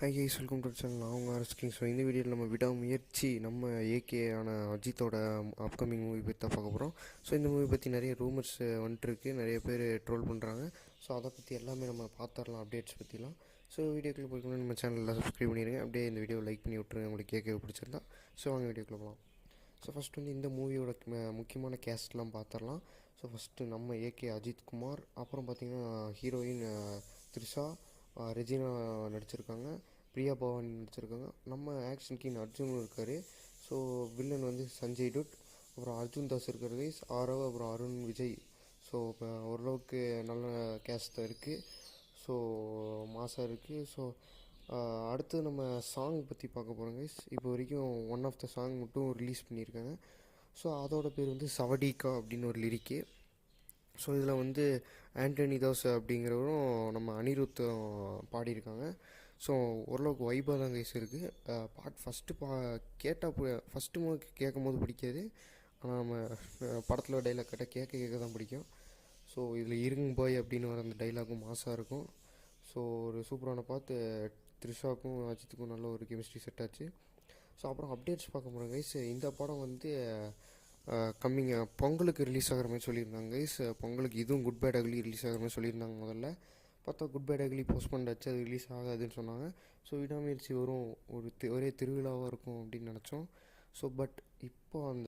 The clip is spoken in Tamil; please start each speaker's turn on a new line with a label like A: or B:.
A: Hi guys, welcome to channel. நான் உங்கள் ஆர்எஸ்கிங். ஸோ இந்த வீடியோவில் நம்ம விடாமுயற்சி நம்ம ஏகே ஆன அஜித்தோட அப்கமிங் மூவி பற்றி தான் பார்க்க போகிறோம். ஸோ இந்த மூவி பற்றி நிறைய ரூமர்ஸ் வந்துட்டுருக்கு, நிறைய பேர் ட்ரோல் பண்ணுறாங்க. ஸோ அதை பற்றி எல்லாமே நம்ம பார்த்துடலாம், அப்டேட்ஸ் பற்றிலாம். ஸோ வீடியோக்குள்ளே போய்க்கணும், நம்ம சேனலில் சப்ஸ்கிரைப் பண்ணிடுங்க. அப்படியே இந்த வீடியோ லைக் பண்ணி விட்ருங்க உங்களுக்கு கேட்க பிடிச்சிருந்தா. ஸோ வாங்க வீடியோக்குள்ளே போகலாம். ஸோ ஃபஸ்ட் வந்து இந்த மூவியோட முக்கியமான கேஸ்ட்லாம் பார்த்துடலாம். ஸோ ஃபஸ்ட்டு நம்ம ஏகே அஜித் குமார், அப்புறம் பார்த்திங்கன்னா ஹீரோயின் த்ரிஷா, ரெஜினா நடிச்சிருக்காங்க, பிரியா பவானி நடிச்சிருக்காங்க. நம்ம ஆக்ஷன் கிங் அர்ஜுன் இருக்கார். ஸோ வில்லன் வந்து சஞ்சய் டுட், அப்புறம் அர்ஜுன் தாஸ் இருக்கார் கைஸ், ஆரவ், அப்புறம் அருண் விஜய். ஸோ இப்போ ஓரளவுக்கு நல்ல கேஸ்ட் தான் இருக்குது. ஸோ மாசாக இருக்குது. ஸோ அடுத்து நம்ம சாங் பற்றி பார்க்க போகிறோம் கைஸ். இப்போ வரைக்கும் ஒன் ஆஃப் த சாங் மட்டும் ரிலீஸ் பண்ணியிருக்காங்க. ஸோ அதோட பேர் வந்து சவடிகா அப்படின்னு ஒரு லிரிக்கு. ஸோ இதில் வந்து ஆண்டனி தாஸ் அப்படிங்கிறவரும் நம்ம அனிருத்தும் பாடியிருக்காங்க. ஸோ ஓரளவுக்கு வைபாக தான் கைஸ் இருக்குது. பாட் ஃபஸ்ட்டு கேட்டால் ஃபஸ்ட்டு கேட்கும் போது பிடிக்காது. ஆனால் நம்ம படத்தில் டைலாக் கேட்டால் கேட்க தான் பிடிக்கும். ஸோ இதில் இருங்க பாய் அப்படின்னு வர அந்த டைலாகும் மாசாக இருக்கும். ஸோ ஒரு சூப்பரான பார்த்து த்ரிஷாவுக்கும் அஜித்துக்கும் நல்ல ஒரு கெமிஸ்ட்ரி செட் ஆச்சு. ஸோ அப்புறம் அப்டேட்ஸ் பார்க்க போகிறோம் கைஸ். இந்த படம் வந்து கம்மிங் பொங்கலுக்கு ரிலீஸ் ஆகிற மாதிரி சொல்லியிருந்தாங்க கைஸ். பொங்கலுக்கு இதுவும் குட் பேட் அக்லி ரிலீஸ் ஆகிற மாதிரி சொல்லியிருந்தாங்க. முதல்ல பார்த்தா குட் பேட் அக்லி போஸ்ட்போன் ஆச்சு, அது ரிலீஸ் ஆகாதுன்னு சொன்னாங்க. ஸோ விடாமுயற்சி வரும், ஒரே திருவிழாவாக இருக்கும் அப்படின்னு நினச்சோம். ஸோ பட் இப்போ அந்த